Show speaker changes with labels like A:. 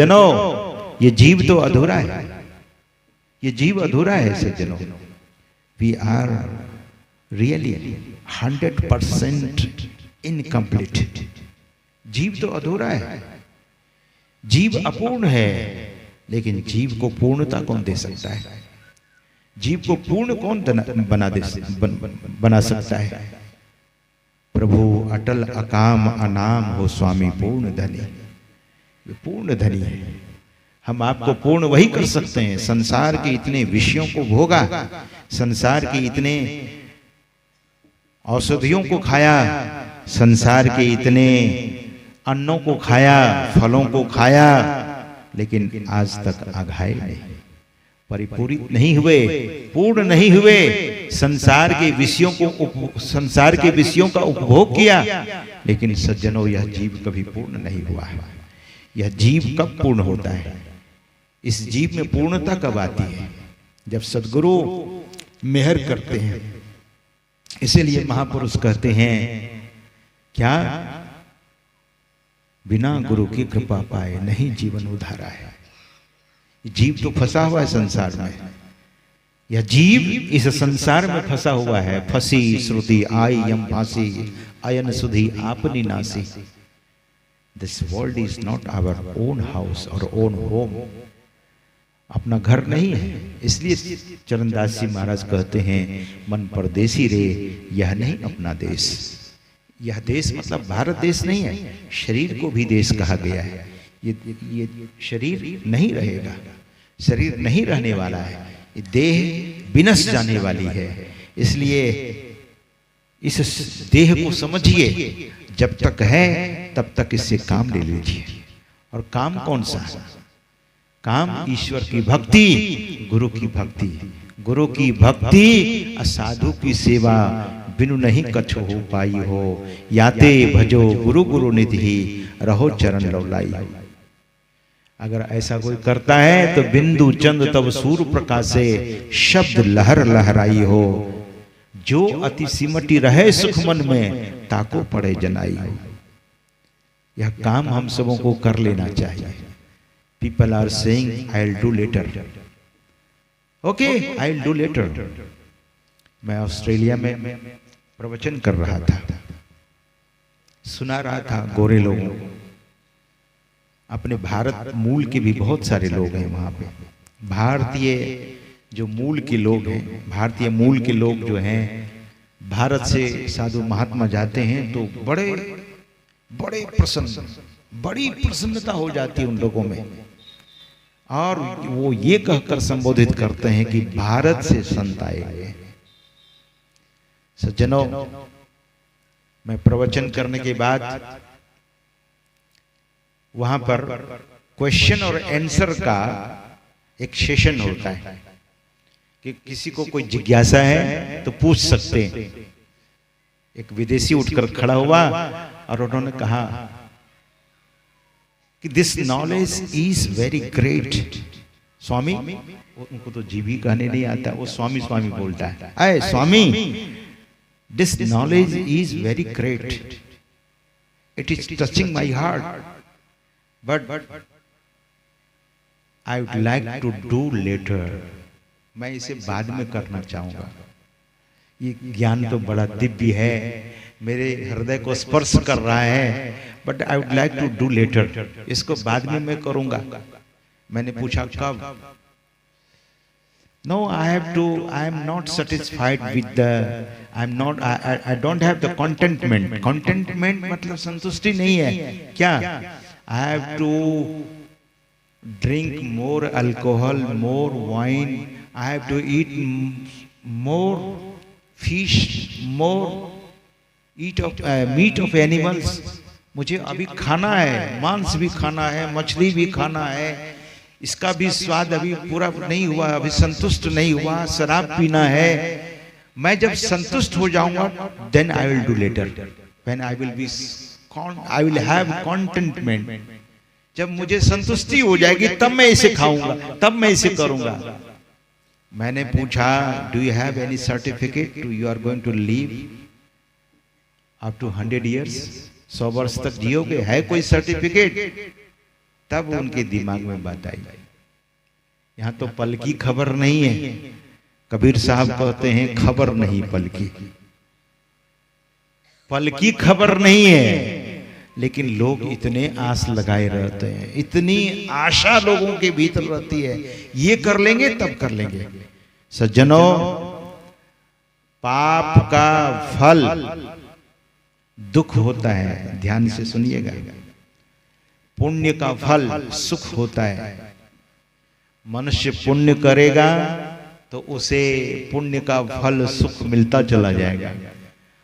A: सज्जनों, ये जीव तो अधूरा है, ये जीव अधूरा है सज्जनों। We are really 100% incomplete. जीव तो अधूरा है, जीव अपूर्ण है, लेकिन जीव को पूर्णता कौन दे सकता है? जीव को पूर्ण कौन बना सकता है? प्रभु अटल अकाम अनाम हो स्वामी पूर्ण धनी। ये पूर्ण धनी है। हम आपको पूर्ण वही कर सकते हैं। संसार के इतने विषयों को भोगा, संसार के इतने औषधियों को खाया, संसार के इतने अन्नों को खाया, फलों को खाया, लेकिन आज तक अघाए नहीं, परिपूरित नहीं हुए, पूर्ण नहीं हुए। संसार के विषयों का उपभोग किया, लेकिन सज्जनों यह जीव कभी पूर्ण नहीं हुआ है। यह जीव कब पूर्ण होता है? इस जीव में पूर्णता कब आती है? जब सद्गुरु मेहर करते हैं। इसीलिए महापुरुष कहते हैं क्या? बिना गुरु की कृपा पाए नहीं जीवन उधारा है। जीव तो फंसा हुआ है संसार में। यह जीव इस संसार में फंसा हुआ है। फंसी श्रुति आई यम फांसी, अयन सुधी आपनी नासी। This world is not our own house और ओन होम। अपना घर नहीं है। इसलिए चरणदास जी महाराज कहते हैं मन परदेसी रे, यह नहीं अपना देश। यह देश मतलब भारत देश नहीं है। शरीर को भी देश कहा गया है। ये शरीर नहीं रहेगा, शरीर नहीं रहने वाला है। ये देह विनश जाने वाली है। इसलिए इस देह को समझिए, जब तक है तब तक इससे काम ले लीजिए। और काम कौन सा है? काम ईश्वर की भक्ति, गुरु की भक्ति। गुरु की भक्ति असाधु की सेवा, बिनु नहीं कछु हो पाई हो। याते भजो गुरु गुरु निधि, रहो चरण लौलाई। अगर ऐसा कोई करता है तो बिंदु चंद तब सूर्य प्रकाशे, शब्द लहर लहराई हो। जो अति सिमटी रहे सुख मन में, ताको पड़े जनाई हो। यह काम हम सबों को कर लेना चाहिए। People are saying I'll do later. Okay, I'll do later. मैं ऑस्ट्रेलिया में प्रवचन कर रहा था, सुना रहा था गोरे लोगों को। अपने भारत मूल के भी बहुत सारे लोग हैं वहां पे। भारतीय जो मूल के लोग हैं, भारतीय मूल के लोग जो हैं, भारत से साधु महात्मा जाते हैं तो बड़े बड़े प्रसन्न, बड़ी प्रसन्नता हो जाती है उन लोगों में। और वो ये कहकर संबोधित करते हैं कि भारत से संत आए हुए हैं। सज्जनों, मैं प्रवचन करने के बाद वहां पर क्वेश्चन और आंसर का एक सेशन होता है कि किसी को कोई जिज्ञासा है तो पूछ सकते हैं। एक विदेशी उठकर खड़ा हुआ और उन्होंने कहा कि this knowledge is very great. Swami, उनको तो जीवी कहने नहीं आता, वो स्वामी स्वामी बोलता है। अरे Swami, this knowledge is very great, it is touching my heart, but I would like to do later. मैं इसे बाद में करना चाहूंगा। ये ज्ञान तो बड़ा दिव्य है, मेरे हृदय को स्पर्श कर रहा है, but I would like to do later. इसको बाद में मैं करूंगा। मैंने पूछा कब? No, I am not satisfied with the, I don't have the contentment. Contentment मतलब संतुष्टि नहीं है क्या? I have to drink more alcohol, more wine, I have to eat more fish, more eat of meat of animals. मुझे अभी खाना है, मांस भी खाना है, मछली भी खाना है, इसका भी स्वाद अभी पूरा नहीं हुआ, अभी संतुष्ट नहीं हुआ, शराब पीना है। मैं जब संतुष्ट हो जाऊंगा, then I will do later, when I will have contentment. जब मुझे संतुष्टि हो जाएगी तब मैं इसे खाऊंगा, तब मैं इसे करूंगा। मैंने पूछा, do you have any certificate to you are going to live up to 100 years? 100 वर्ष तक जियोगे? है कोई सर्टिफिकेट? तब उनके दिमाग में बात आई। यहां तो पल की खबर नहीं है। कबीर साहब कहते हैं खबर नहीं पल की, पल की खबर नहीं है, लेकिन लोग इतने आस लगाए रहते हैं, इतनी आशा लोगों के भीतर रहती है, ये कर लेंगे तब कर लेंगे। सज्जनों, पाप का फल दुख होता है, ध्यान से सुनिएगा। पुण्य का फल सुख होता है। मनुष्य पुण्य करेगा तो उसे पुण्य का फल सुख मिलता चला जाएगा।